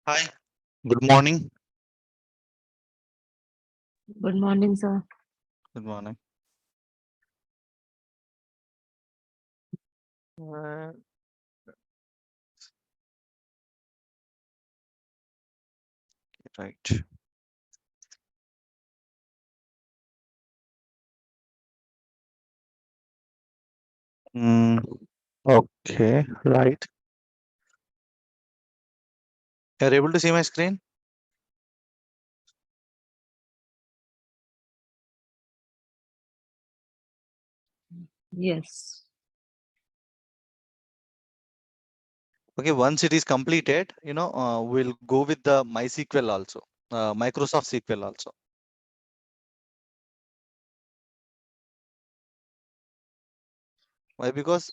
Hi, good morning. Good morning, sir. Good morning. Uh, right. Mm, okay, right. You're able to see my screen? Yes. Okay, once it is completed, we'll go with the MySQL also, Microsoft SQL also. Why? Because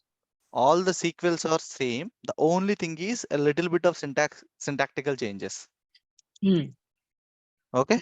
all the SQLs are same. The only thing is a little bit of syntactical changes. Hmm. Okay.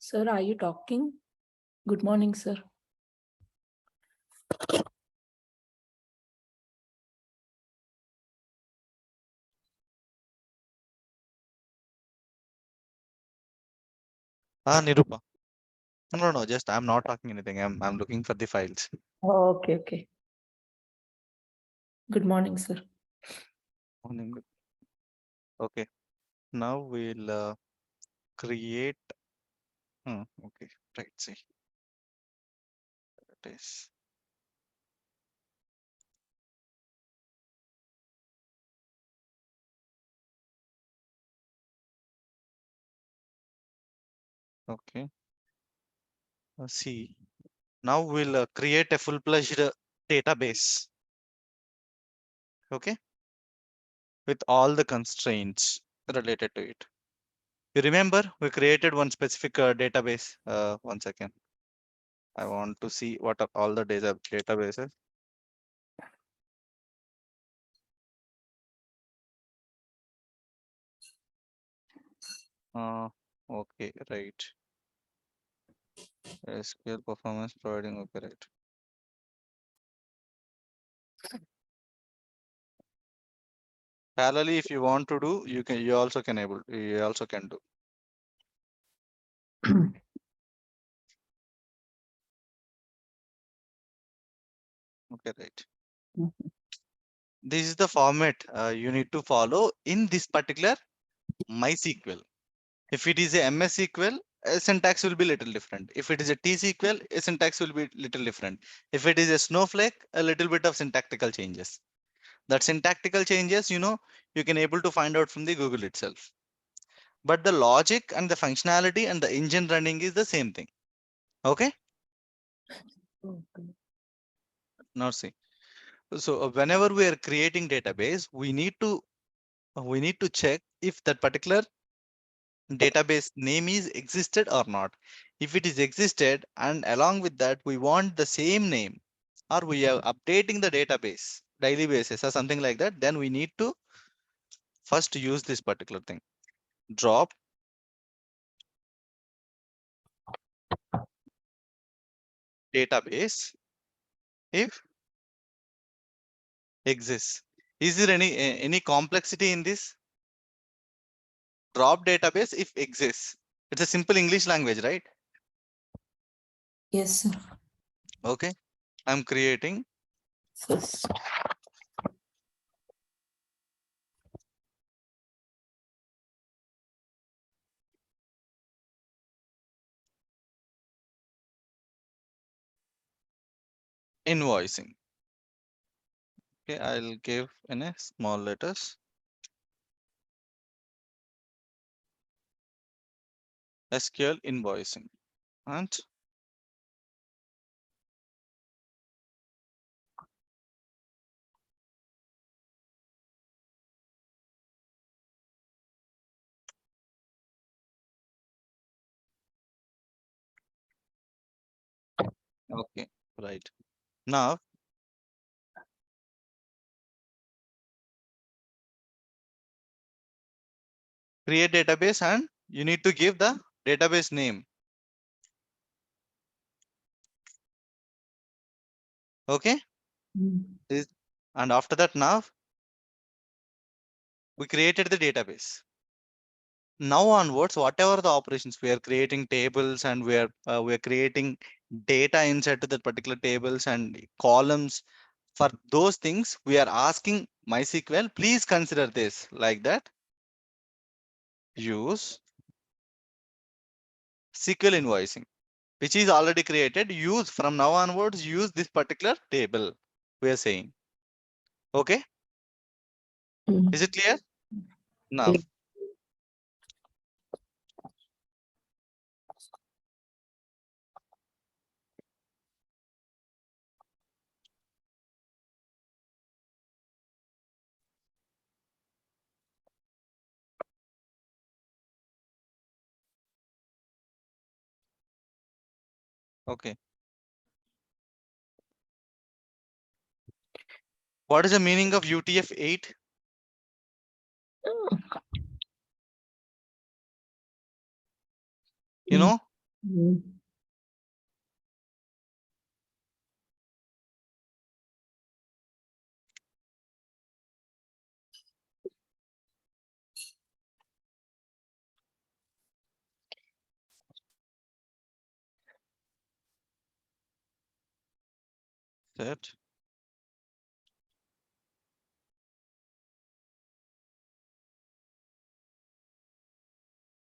Sir, are you talking? Good morning, sir. Nirupa. No. Just I'm not talking anything. I'm looking for the files. Oh, okay. Good morning, sir. Morning. Okay. Now we'll create. Okay. Right. See. It is. Okay. See, now we'll create a full-fledged database. Okay, with all the constraints related to it. You remember we created one specific database. One second. I want to see what are all the databases. Uh, okay, right. SQL performance providing. Okay, right. Parallelly, if you want to do, you can. You also can able. You also can do. Okay, right. This is the format you need to follow in this particular MySQL. If it is a MS SQL, a syntax will be little different. If it is a T SQL, a syntax will be little different. If it is a Snowflake, a little bit of syntactical changes. That syntactical changes, you can able to find out from the Google itself. But the logic and the functionality and the engine running is the same thing. Okay. Okay. Now see. So whenever we are creating database, we need to check if that particular database name is existed or not. If it is existed and along with that we want the same name or we are updating the database daily basis or something like that, then we need to first use this particular thing. Drop database if exists. Is there any complexity in this? Drop database if exists. It's a simple English language, right? Yes, sir. Okay. I'm creating First. invoicing. Okay, I'll give in a small letters SQL invoicing and Okay, right. Now, create database and you need to give the database name. Okay. This- And after that, now we created the database. Now onwards, whatever the operations we are creating tables and we are creating data inside to that particular tables and columns. For those things, we are asking MySQL, please consider this like that. Use SQL invoicing, which is already created. Use from now onwards, use this particular table. We are saying, okay, is it clear? Now, okay. What is the meaning of UTF-8? You know, that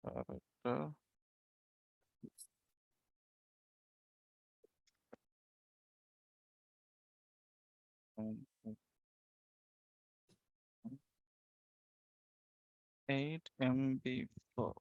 character and 8 MB4.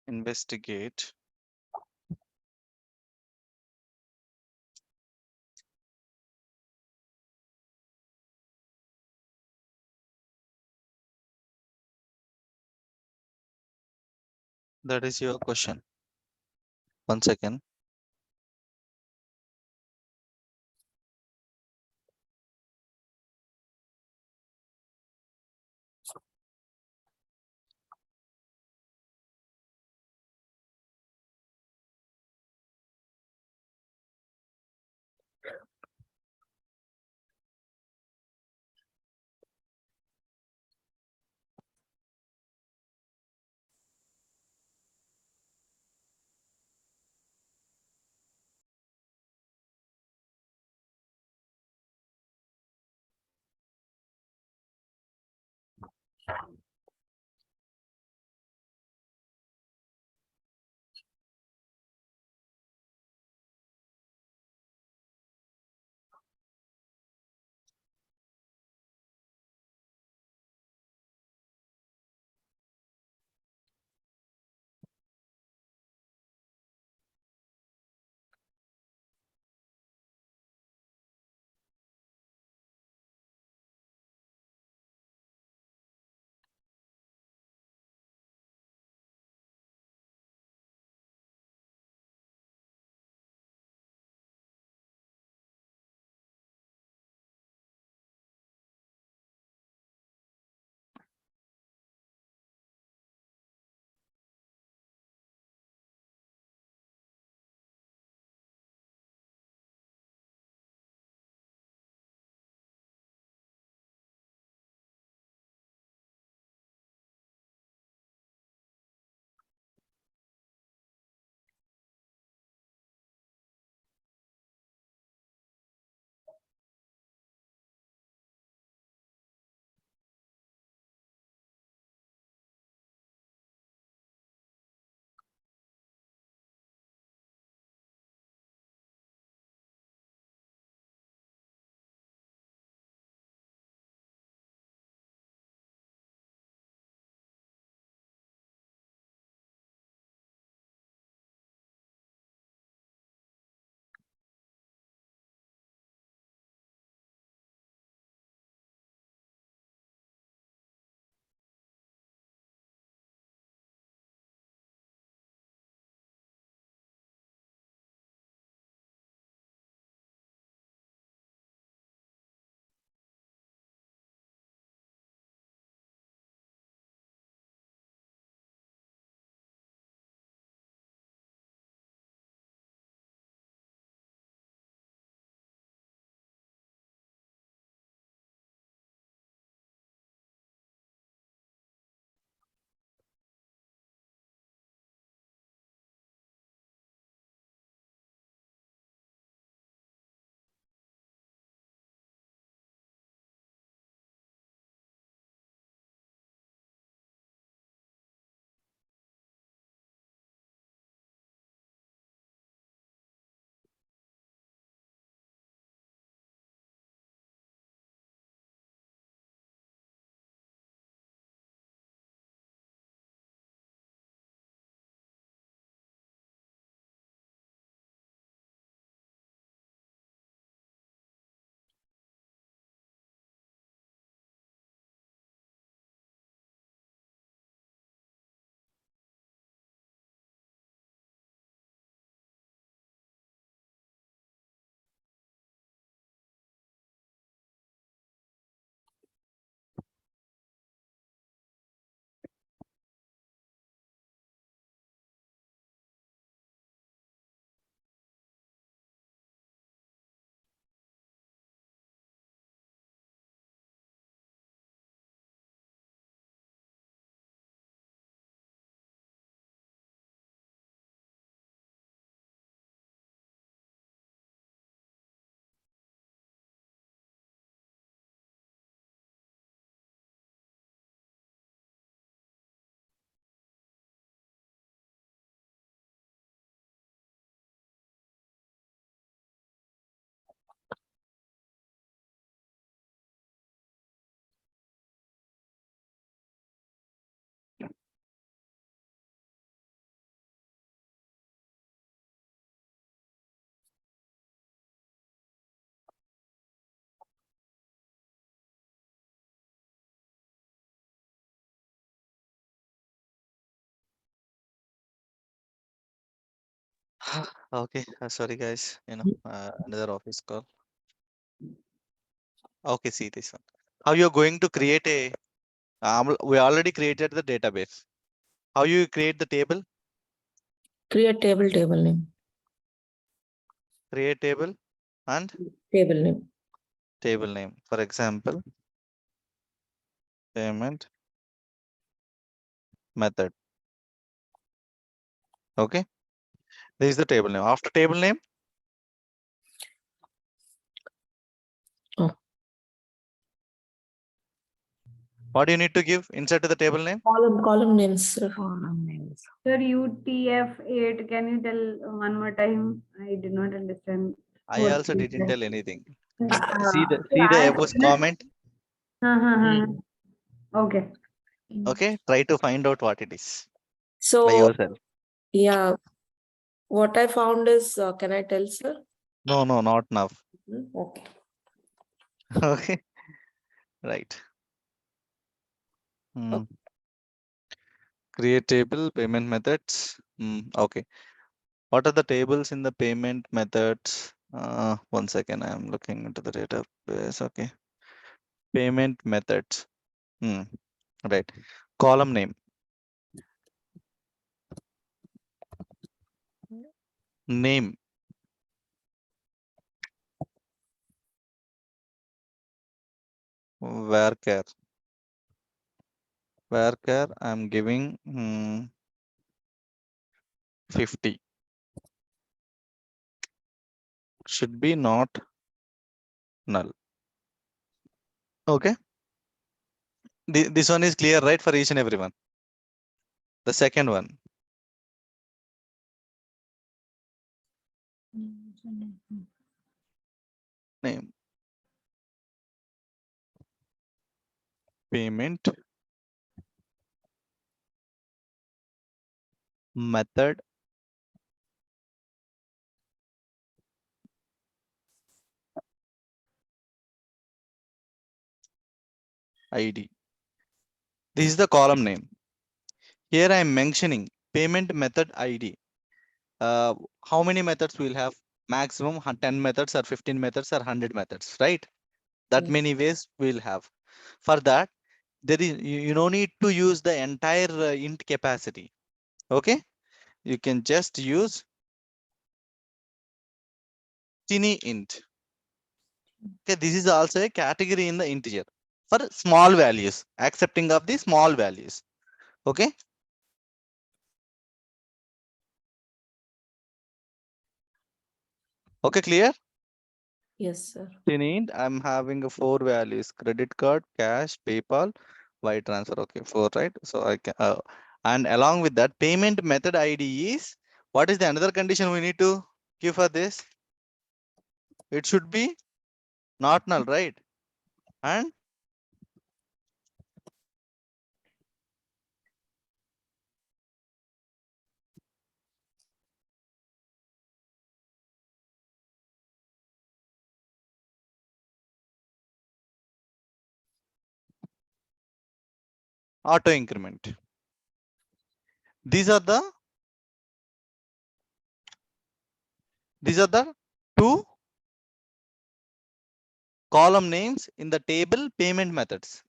Investigate. That is your question. 1 second. Okay, sorry guys, another office call. Okay, see this one. How you're going to create a, we already created the database. How you create the table? Create table name. Create table and Table name. table name. For example, payment method. Okay, this is the table name. After table name, what do you need to give inside to the table name? Column names, sir. Column names. Sir, UTF-8, can you tell one more time? I did not understand. I what also you didn't said. tell anything. See So the I above finished- comment. Okay. Okay, try to find out what it is by So, yourself. yeah, what I found is, can I tell, sir? No, not now. Okay. Okay, right. Create table, payment methods. Okay. What are the tables in the payment methods? 1 second, I'm looking into the database. Okay. Payment methods. Right. Column name. Name. Varchar. Varchar, I'm giving 50. Should be not null. Okay. This one is clear, right, for each and everyone. The second one. Name. Payment method ID. This is the column name. Here I am mentioning payment method ID. How many methods we'll have? Maximum 10 methods or 15 methods or 100 methods, right? That Yes. many ways we'll have. For that, there is you don't need to use the entire int capacity. Okay, you can just use tiny int. Okay, this is also a category in the integer for small values, accepting of the small values. Okay. Okay, clear? Yes, sir. Int, I'm having a 4 values: credit card, cash, PayPal, wire transfer. Okay, 4, right? So I can, and along with that, payment method ID is, what is the another condition we need to give for this? It should be not null, right? And auto increment. These are the two column names in the table payment methods.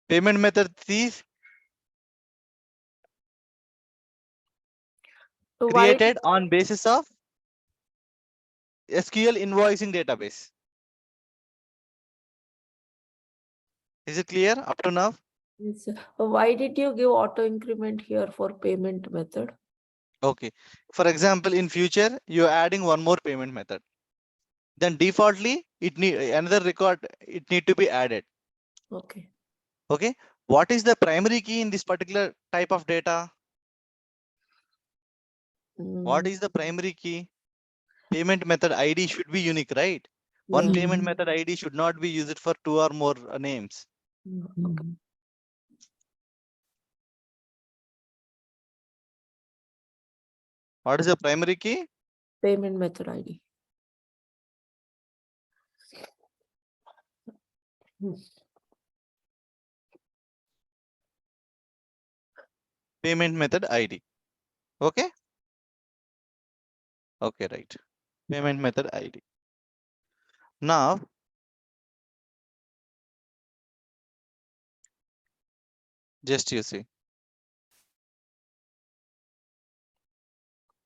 Payment method is So why created on basis of SQL invoicing database. Is it clear up to now? Yes, sir. Why did you give auto increment here for payment method? Okay. For example, in future, you're adding one more payment method. Then defaultly, it need another record, it need to be added. Okay. Okay. What is the primary key in this particular type of data? What is the primary key? Payment method ID should be unique, right? One Yeah. payment method ID should not be used for 2 or more names. Okay. What is the primary key? Payment method ID. Payment method ID. Okay. Okay, right. Payment method ID. Now, just you see.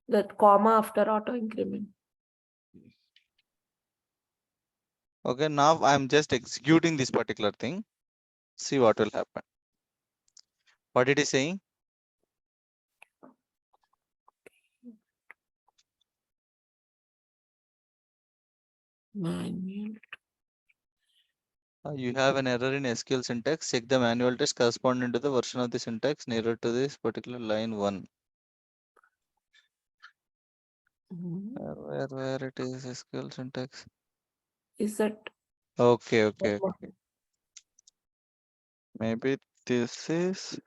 That comma after auto increment. Okay, now I'm just executing this particular thing. See what will happen. What it is saying? Manual. You have an error in SQL syntax. Check the manual test corresponding to the version of the syntax nearer to this particular line 1. Where it is SQL syntax? Is that Okay, okay. Maybe this is.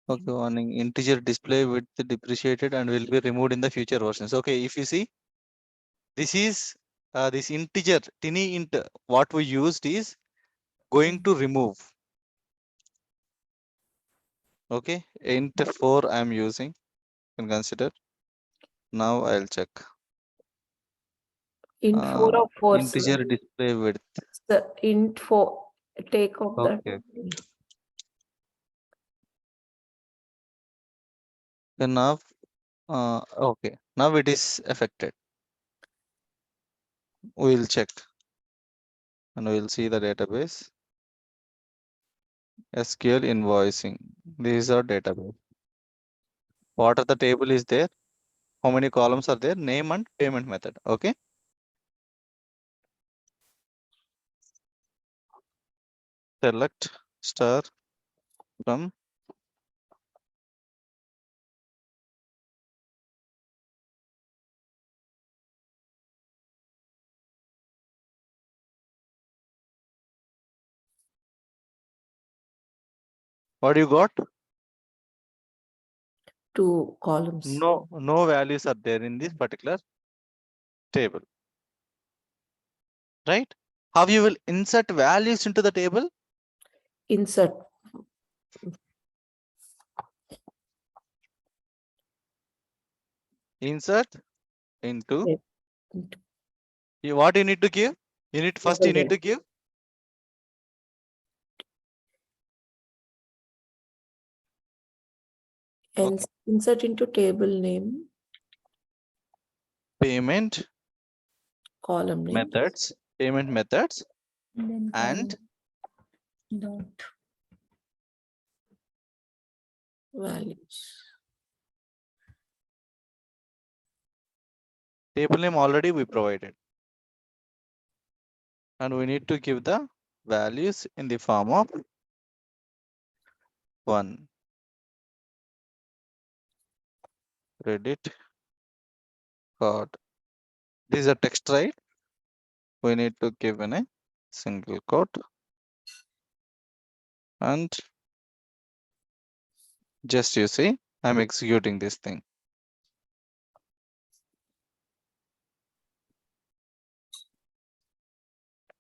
Okay, warning, integer display width depreciated and will be removed in the future versions. Okay, if you see, this is this integer tiny int. What we used is going to remove. Okay, int 4 I am using. You can consider. Now I'll check. int 4 or 4? Integer display width. The int 4. Take off that. Okay. Then now, okay. Now it is affected. We'll check and we'll see the database. SQL invoicing. These are database. What are the table is there? How many columns are there? Name and payment method. Okay. Select star from what you got? 2 columns. No values are there in this particular table. Right? How you will insert values into the table? Insert. Insert into. Yep. Into What you need to give? You need first table you need name. to give And insert into table name, payment column name. methods, payment methods, Then and dot. Values. table name already we provided. And we need to give the values in the form of 1. Credit card. This is a text, right? We need to give in a single quote. And just you see, I'm executing this thing.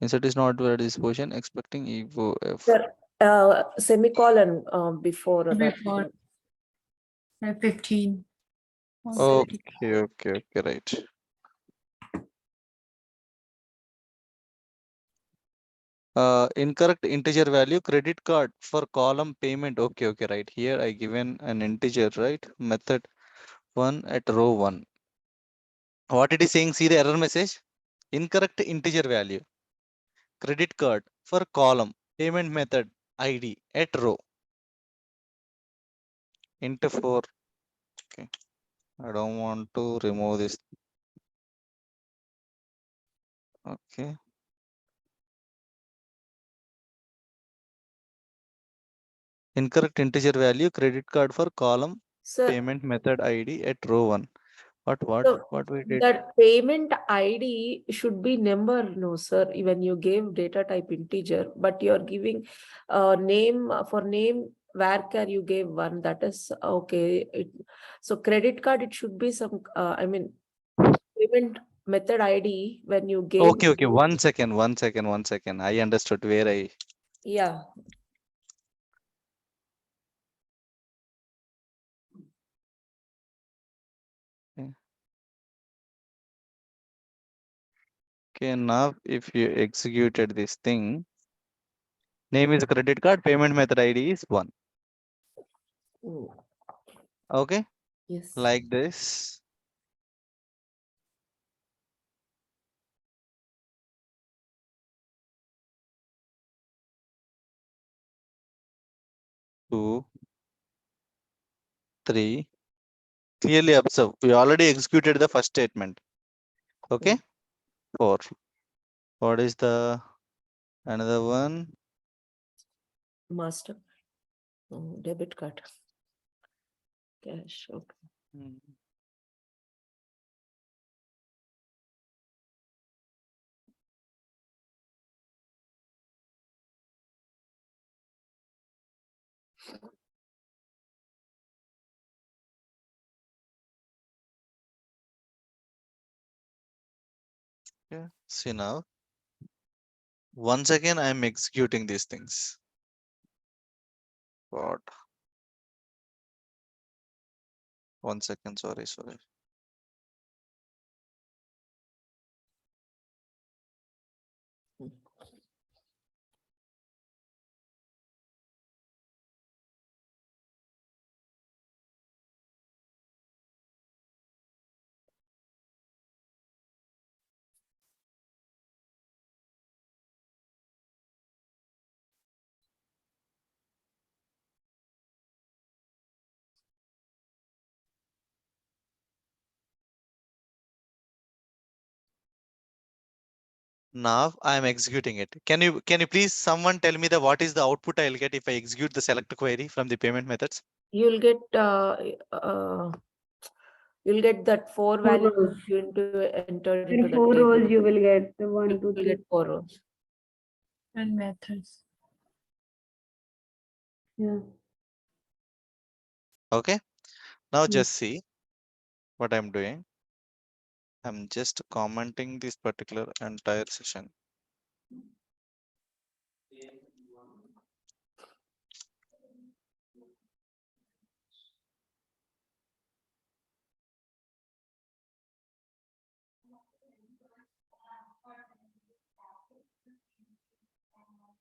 Insert is not at this position, expecting evo f. Sir, semicolon before that. Before. 15. Okay, right. Incorrect integer value credit card for column payment. Okay, right. Here I given an integer, right? Method 1 at row 1. What it is saying, see the error message? Incorrect integer value. Credit card for column payment method ID at row. Int 4. Okay. I don't want to remove this. Okay. Incorrect integer value credit card for column Sir, payment method ID at row 1. So What we did? that payment ID should be number, no, sir, when you gave data type integer, but you're giving name for name, varchar you gave 1, that is okay. So credit card, it should be some, I mean, payment method ID when you gave. Okay. 1 second. I understood where I. Yeah. Okay, now if you executed this thing, name is credit card, payment method ID is 1. Mm, Okay, yes. like this. Two, 3. Clearly observe. We already executed the first statement. Okay. 4. What is the another one? Master. Debit card. Cash. Okay. Hmm. Yeah. See now. Once again, I am executing these things. What? 1 second. Sorry. Mm. Now I am executing it. Can you please someone tell me what is the output I'll get if I execute the select query from the payment methods? You'll get that 4 4 values rows. entered In into the 4 table. rows, you will get the 1, You 2, will 3. get 4 rows. And methods. Yeah. Okay. Now Hmm. just see what I'm doing. I'm just commenting this particular entire session.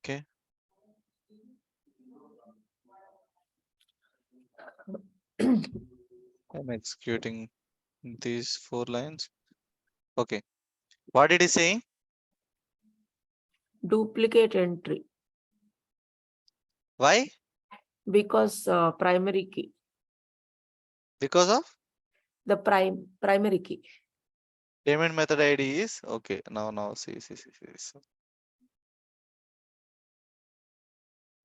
Okay. I'm executing these 4 lines. Okay. What did he say? Duplicate entry Why? because primary key. Because of The primary key. payment method ID is okay. Now see.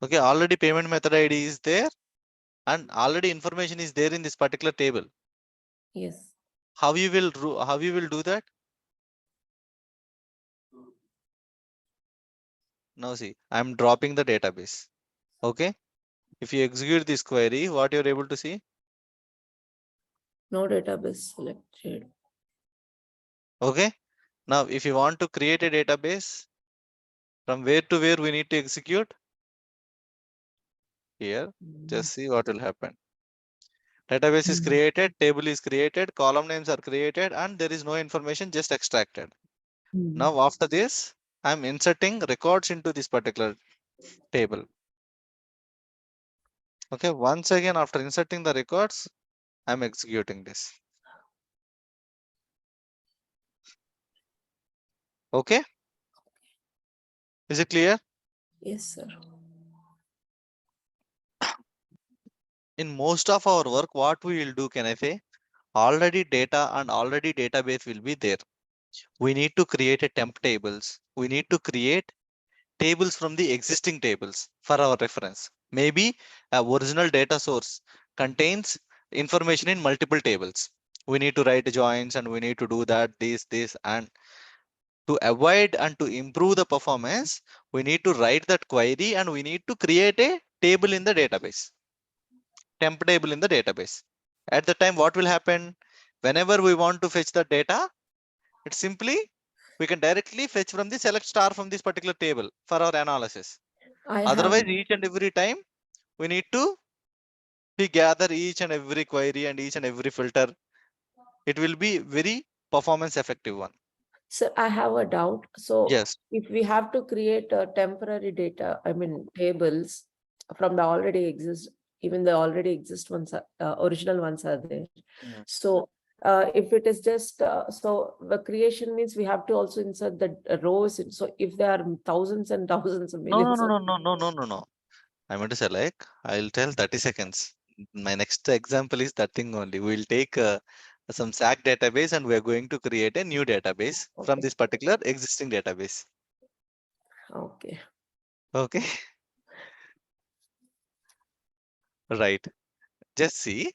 Okay, already payment method ID is there and already information is there in this particular table. Yes. How you will do that? Now see, I'm dropping the database. Okay. If you execute this query, what you're able to see? No database selected. Okay. Now, if you want to create a database, from where to where we need to execute? Here, just see what will happen. Database is created, table is created, column names are created, and there is no information, just extracted. Now, after this, I'm inserting records into this particular table. Okay, once again, after inserting the records, I'm executing this. Okay. Is it clear? Yes, sir. In most of our work, what we will do, can I say? Already data and already database will be there. We need to create a temp tables. We need to create tables from the existing tables for our reference. Maybe a original data source contains information in multiple tables. We need to write joins and we need to do that, this, and to avoid and to improve the performance, we need to write that query and we need to create a table in the database, temp table in the database. At the time, what will happen? Whenever we want to fetch the data, it's simply we can directly fetch from the select star from this particular table for our analysis. Otherwise, each and every time we need to gather each and every query and each and every filter. It will be very performance effective one. So I have a doubt. So Yes. if we have to create a temporary data, I mean tables from the already exist, even the already exist ones, original ones are there. Mm. So if it is just, so the creation means we have to also insert the rows. So if there are thousands and thousands of No, no, millions no, of, no, no, no, no, no, no. I meant to say like, I'll tell 30 seconds. My next example is that thing only. We'll take some SAC database and we're going to create a new database from Okay. this particular existing database. Okay. Okay. Right. Just see.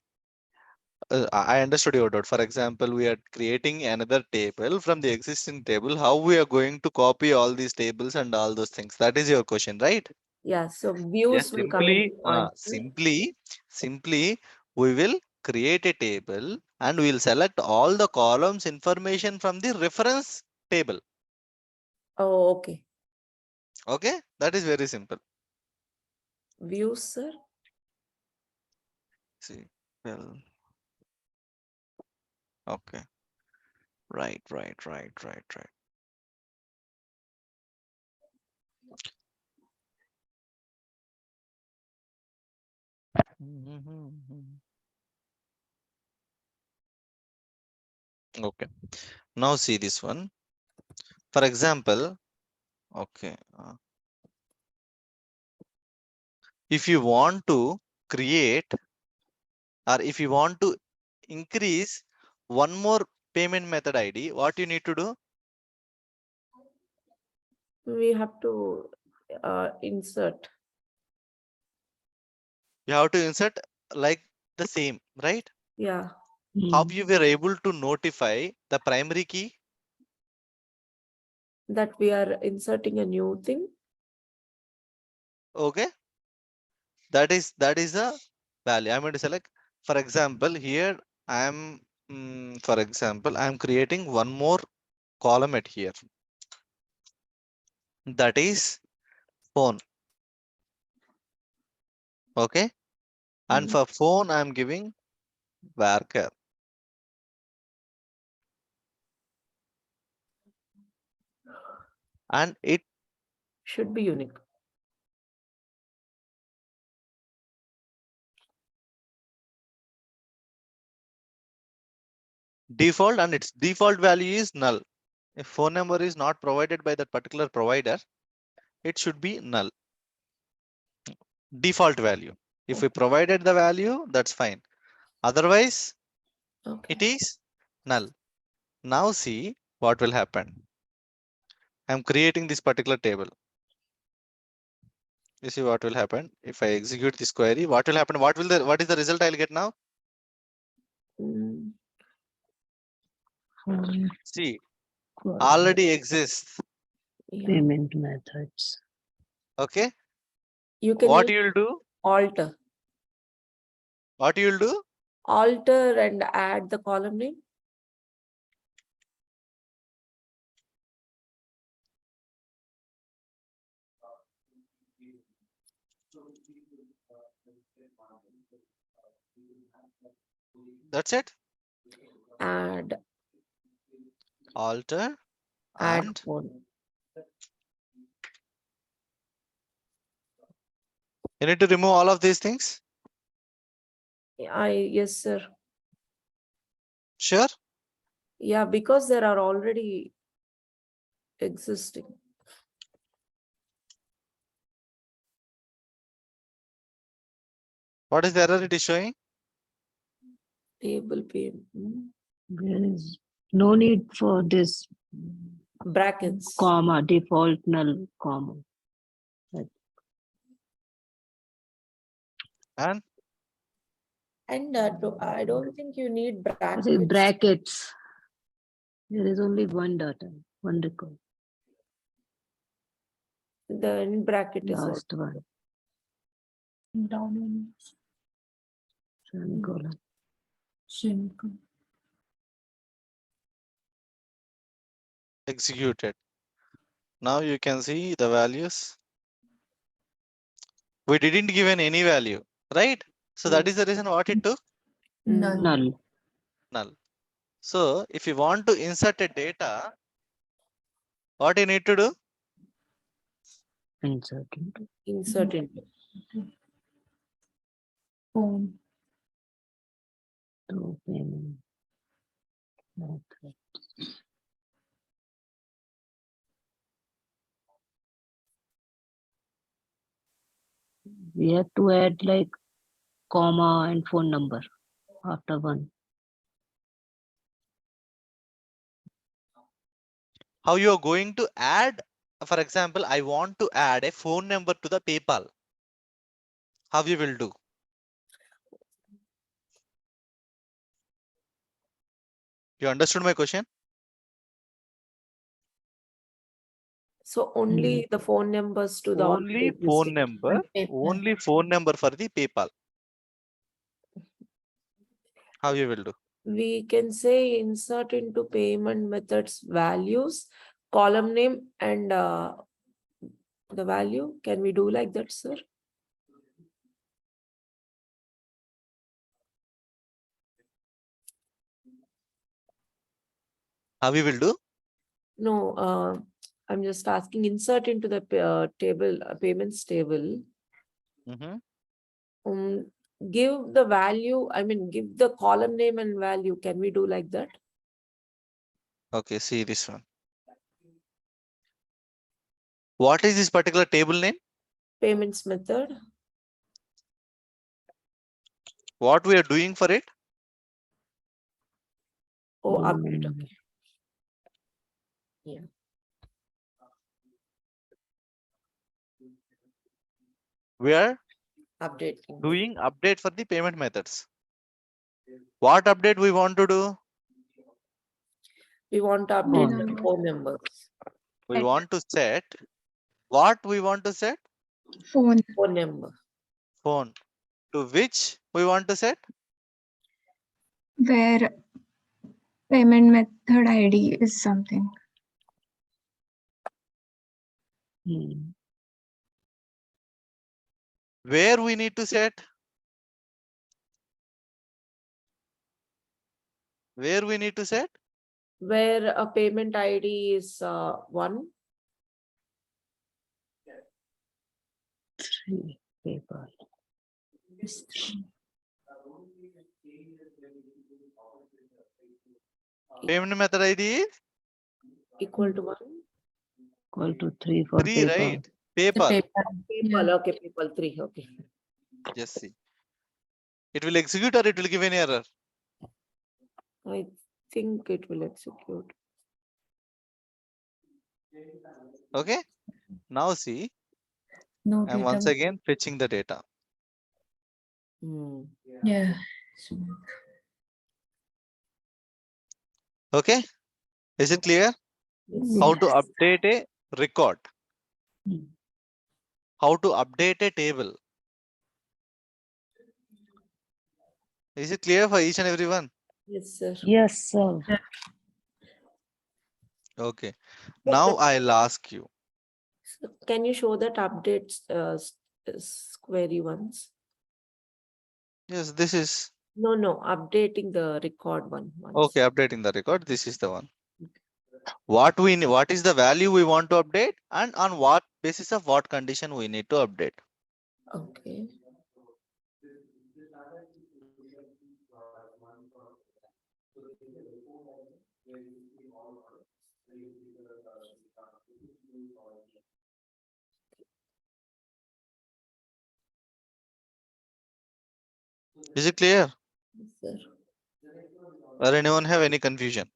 I understood your doubt. For example, we are creating another table from the existing table. How we are going to copy all these tables and all those things? That is your question, right? Yeah. So Yes, views will come in points. simply, we will create a table and we'll select all the columns information from the reference table. Oh, okay. Okay, that is very simple. Views, sir. See, well, okay, right. Okay, now see this one. For example, okay, if you want to create or if you want to increase one more payment method ID, what you need to do? We have to insert. You have to insert like the same, right? Yeah. How you were able to notify the primary key? That we are inserting a new thing. Okay, that is the value. I'm going to select, for example, here I am for example, I am creating one more column at here, that is phone. Okay, and Mhm. for phone I am giving varchar. And it Should be unique. default, and its default value is null. If phone number is not provided by that particular provider, it should be null. Default value. If we provided the value, that's fine. Otherwise, Okay. it is null. Now see what will happen. I'm creating this particular table. You see what will happen if I execute this query. What will happen? What is the result I'll get now? Mm, See, already exists. yeah. Payment methods. Okay. You can What use you'll do? alter. What you'll do? Alter and add the column name. That's it. Add Alter add and phone. you need to remove all of these things. Yes, sir. Sure. Yeah, because there are already existing. What is the error it is showing? Table payment. There is no need for this Brackets. comma, default null comma. And And I don't think you need I brackets. say brackets. There is only one data, one record, The end bracket is last also. one, Down in semicolon. Semicolon. executed. Now you can see the values. We didn't give any value, right? So that is the reason what it took None. Null. null. So if you want to insert a data, What you need to do? Insert into Insert into. Phone. to payment method. We have to add like comma and phone number after one. How you are going to add? For example, I want to add a phone number to the PayPal. How you will do? You understood my question? So only the phone numbers to the Only already phone existing number. Only phone number for the PayPal. How you will do? We can say insert into payment methods values, column name and the value. Can we do like that, sir? How you will do? No, I'm just asking insert into the table, payments table. Mhm. Give the value, I mean, give the column name and value. Can we do like that? Okay, see this one. What is this particular table name? Payments method. What we are doing for it? Oh, update. Mm. Okay. Yeah. We are Updating. doing update for the payment methods. What update we want to do? We want to Phone update the number. phone numbers. We want to set. What we want to set? Phone. Phone number. Phone. To which we want to set? Where payment method ID is something. Hmm. Where we need to set? Where we need to set? Where a payment ID is 1. Three PayPal. Payment method ID is Equal to 1. Equal to 3 for 3, PayPal. right? PayPal. PayPal, okay, PayPal 3, okay. Just see. It will execute or it will give an error. I think it will execute. Okay. Now see, No I'm once again fetching the data. Yeah. Okay. Is it clear? Yes. How to update a record? Hmm. How to update a table? Is it clear for each and everyone? Yes, sir. Yes, sir. Okay. Now I'll ask you. So can you show that updates query once? Yes, this is No, updating the record one. Once. okay. Updating the record. This is the one. What is the value we want to update, and on what basis of what condition we need to update? Okay. Is it clear? Yes, sir. Or anyone have any confusion?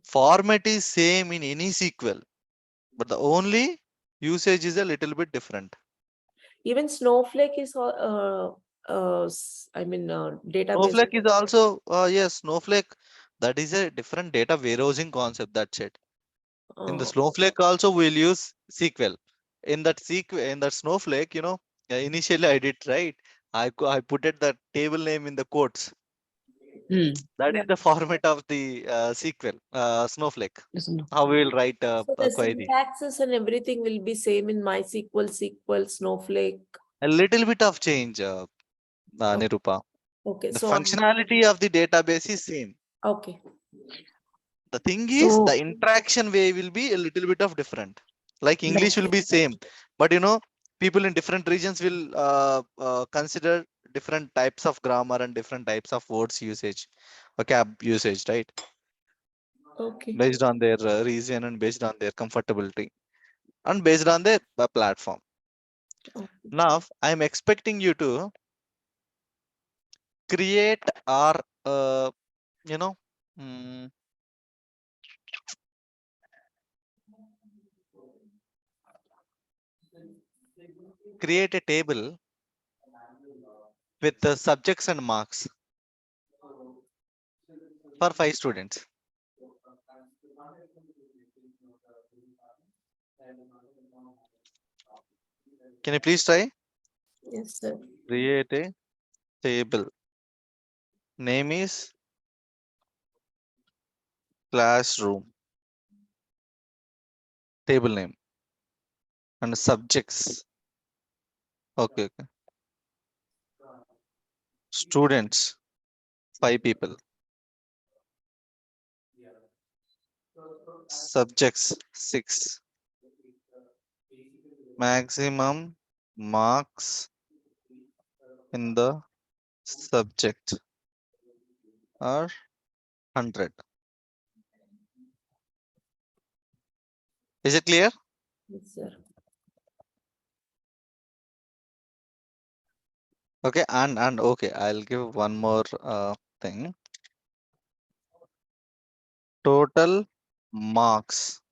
Format is same in any SQL, but the only usage is a little bit different. Even Snowflake is database. Snowflake is also yes, Snowflake. That is a different data warehousing concept. That's it. In the Snowflake also we'll use SQL. In that Snowflake, initially I did right. I put it the table name in the quotes. Hmm. That is the format of the SQL Snowflake. Listen. How we will write So a the query. syntaxes and everything will be same in MySQL, SQL, Snowflake. A little bit of change, Nirupa. Okay, The so functionality of the database is same. okay. The thing is, So, the interaction way will be a little bit of different. Like English will be same, but people in different regions will consider different types of grammar and different types of words usage, vocab usage, right? Okay. Based on their region and based on their comfortability and based on their platform. Okay. Now, I'm expecting you to create or you know mm, create a table with the subjects and marks for 5 students. Can you please try? Yes, sir. Create a table. Name is classroom. Table name and subjects. Okay, okay. Students, 5 people. Subjects, 6. Maximum marks in the subject are 100. Is it clear? Yes, sir. Okay, and okay, I'll give one more thing. Total marks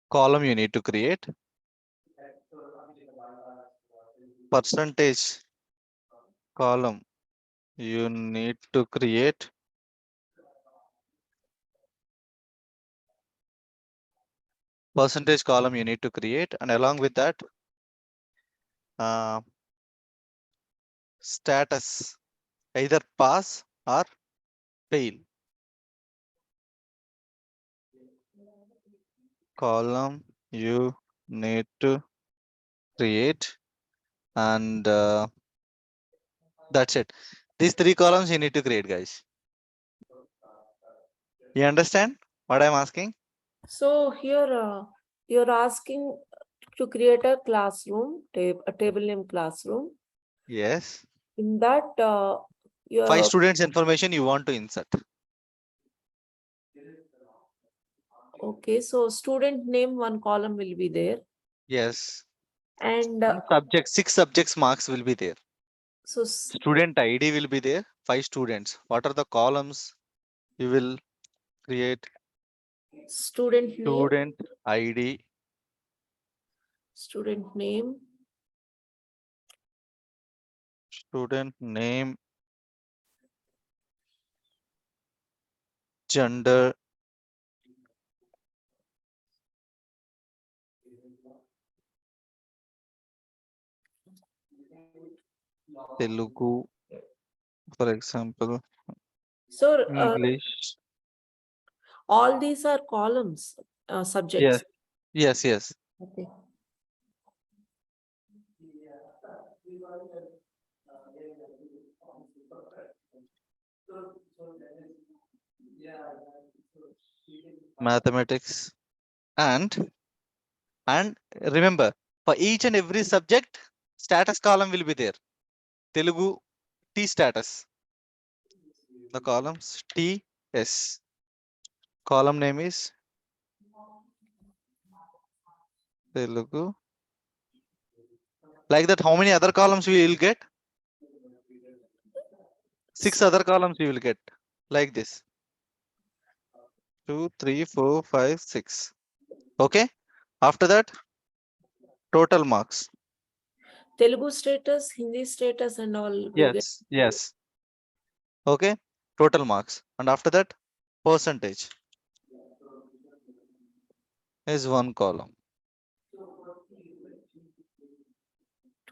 column you need to create. Percentage column you need to create. Percentage column you need to create, and along with that, status, either pass or fail. Column you need to create, and that's it. These 3 columns you need to create, guys. You understand what I'm asking? So here you're asking to create a classroom, a table name classroom. Yes. In that, 5 your students information you want to insert. okay. So student name, one column will be there, Yes. and And subject, 6 subjects marks will be there. so Student ID will be there, 5 students. What are the columns you will create? student name, Student ID, student name, student name, gender, Telugu, for example, so English. all these are columns, subjects. Yes, yes. Okay. Mathematics. And remember, for each and every subject, status column will be there. Telugu T status. The columns T S. Column name is Telugu. Like that, how many other columns we will get? 6 other columns we will get. Like this. 2, 3, 4, 5, 6. Okay. After that, total marks. Telugu status, Hindi status, and all. You get Yes. Okay. Total marks. And after that, percentage is one column.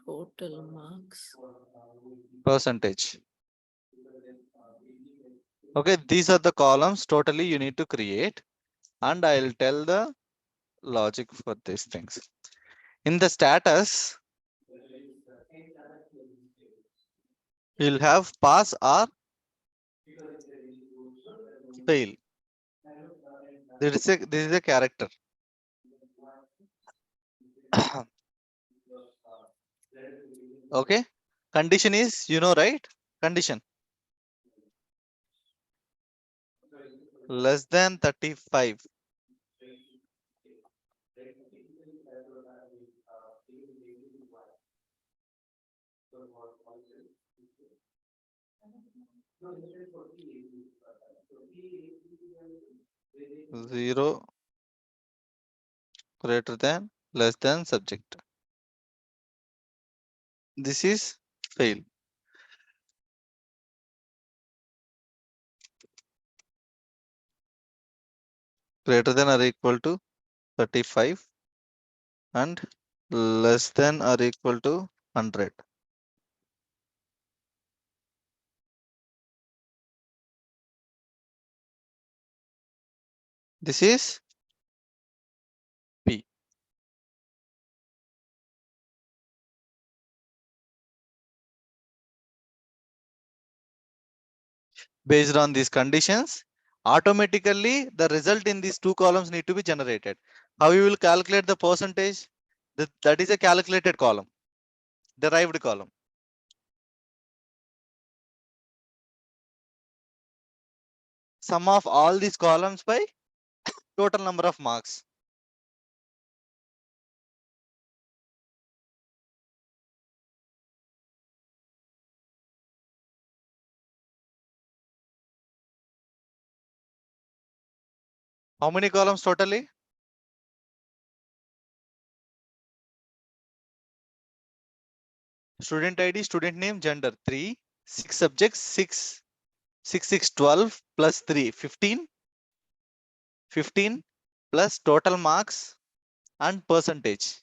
total marks. Percentage. Okay. These are the columns totally you need to create. And I'll tell the logic for these things. In the status, you'll have pass or fail. This is a character. Okay. Condition is, you know, right? Condition. Less than 35. Zero greater than less than subject. This is fail. Greater than or equal to 35 and less than or equal to 100. This is P. Based on these conditions, automatically the result in these two columns need to be generated. How you will calculate the percentage? That is a calculated column, derived column. Sum of all these columns by total number of marks. How many columns totally? Student ID, student name, gender 3, 6 subjects, 6, 6, 6, 12 plus 3, 15, 15 plus total marks and percentage.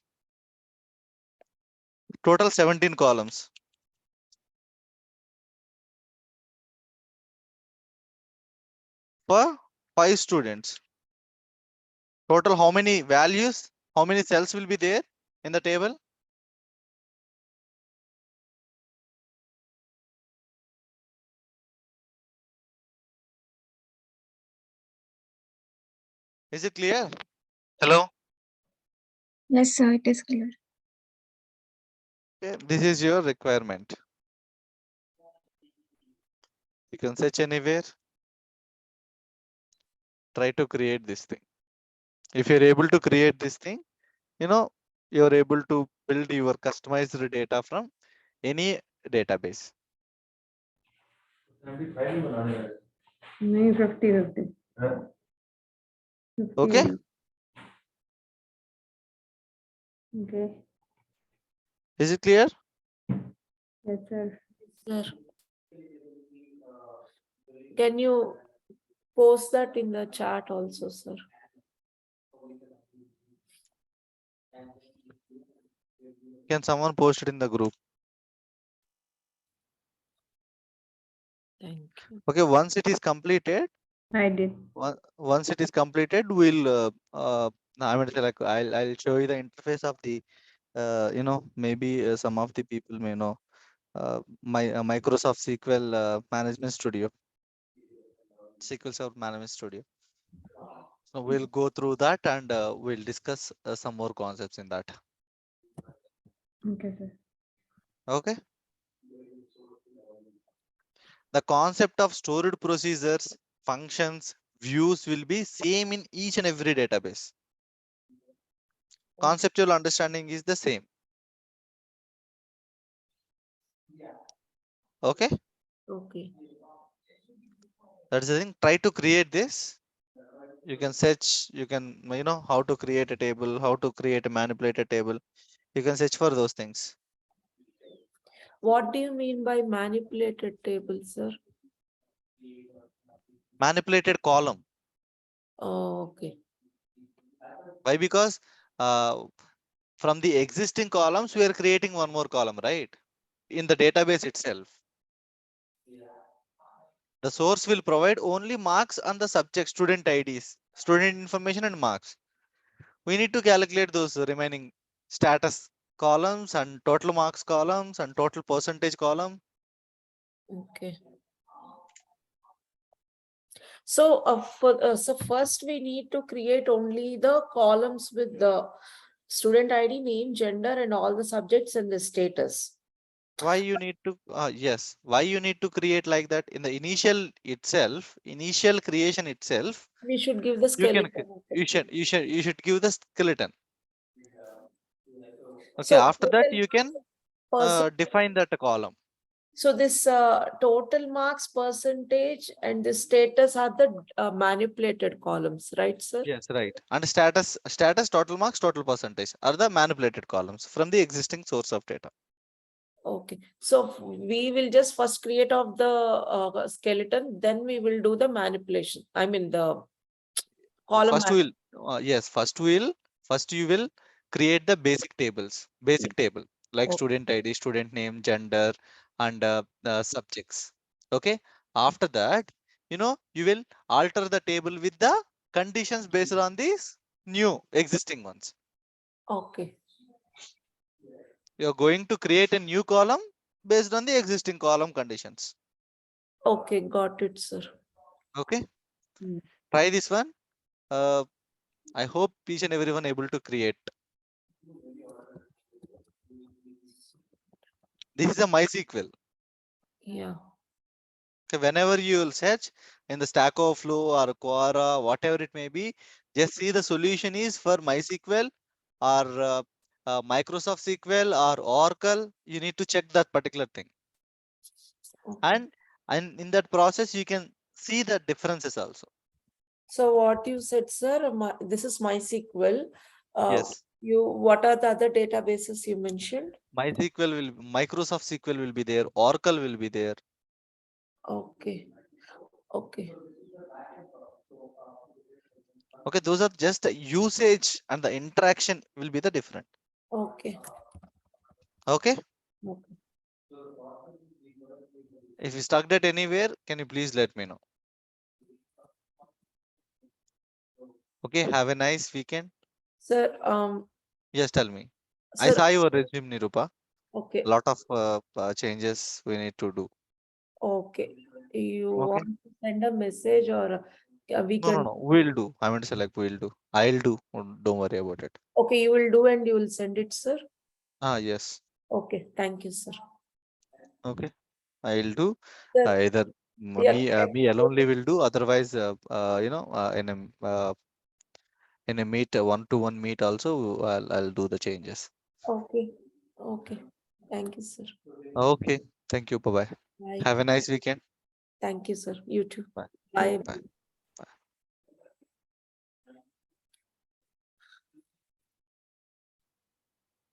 Total 17 columns. For 5 students. Total how many values, how many cells will be there in the table? Is it clear? Hello? Yes, sir, it is clear. Okay, this is your requirement. You can search anywhere. Try to create this thing. If you're able to create this thing, you know, you're able to build your customized data from any database. नहीं 50-50. Okay? Okay. Is it clear? Yes, sir. Sir. Can you post that in the chat also, sir? Can someone post it in the group? Thank you. Okay, once it is completed, I did. once it is completed, we'll I mean, like I'll show you the interface of the you know, maybe some of the people may know my Microsoft SQL Management Studio, SQL Server Management Studio. So we'll go through that and we'll discuss some more concepts in that. Okay, sir. Okay. The concept of stored procedures, functions, views will be same in each and every database. Conceptual understanding is the same. Okay. Okay. That's the thing. Try to create this. You can search, you can, you know, how to create a table, how to create a manipulated table. You can search for those things. What do you mean by manipulated table, sir? Manipulated column. Oh, okay. Why? Because from the existing columns, we are creating one more column, right? In the database itself. The source will provide only marks on the subject, student IDs, student information and marks. We need to calculate those remaining status columns and total marks columns and total percentage column. Okay. So, so first we need to create only the columns with the student ID, name, gender, and all the subjects and the status. Why you need to, yes, why you need to create like that in the initial creation itself, We should give the you can, skeleton. you should give the skeleton. Okay, So after that total you can define that column. So this total marks percentage and the status are the manipulated columns, right, sir? Yes, right. And status, total marks, total percentage are the manipulated columns from the existing source of data. Okay. So we will just first create of the skeleton, then we will do the manipulation. I mean the column. First you will create the basic table like Okay. student ID, student name, gender, and subjects. Okay. After that, you will alter the table with the conditions based on these new existing ones. Okay. You're going to create a new column based on the existing column conditions. Okay, got it, sir. Okay. Hmm. Try this one. I hope each and everyone able to create. This is a MySQL. Yeah. Okay, whenever you will search in the Stack Overflow or Quora, whatever it may be, just see the solution is for MySQL or Microsoft SQL or Oracle. You need to check that particular thing. Okay. And in that process, you can see the differences also. So what you said, sir, this is MySQL. Yes. What are the other databases you mentioned? Microsoft SQL will be there. Oracle will be there. Okay. Okay. Okay, those are just the usage and the interaction will be the different. Okay. Okay. Okay. If you stuck that anywhere, can you please let me know? Okay, have a nice weekend. Sir, Yes, tell me. I sir, saw your resume, Nirupa. okay. Lot of changes we need to do. Okay. You Okay. want to send a message or we No, can. no. We'll do. I meant to say like we'll do. I'll do. Don't worry about it. Okay, you will do and you will send it, sir. Yes. Okay, thank you, sir. Okay. I'll do. Sir, Either yeah. me alone will do. Otherwise, in a meet, one-to-one meet also, I'll do the changes. Okay. Okay. Thank you, sir. Okay. Thank you. Bye-bye. Bye. Have a nice weekend. Thank you, sir. You too. Bye. Bye. Bye.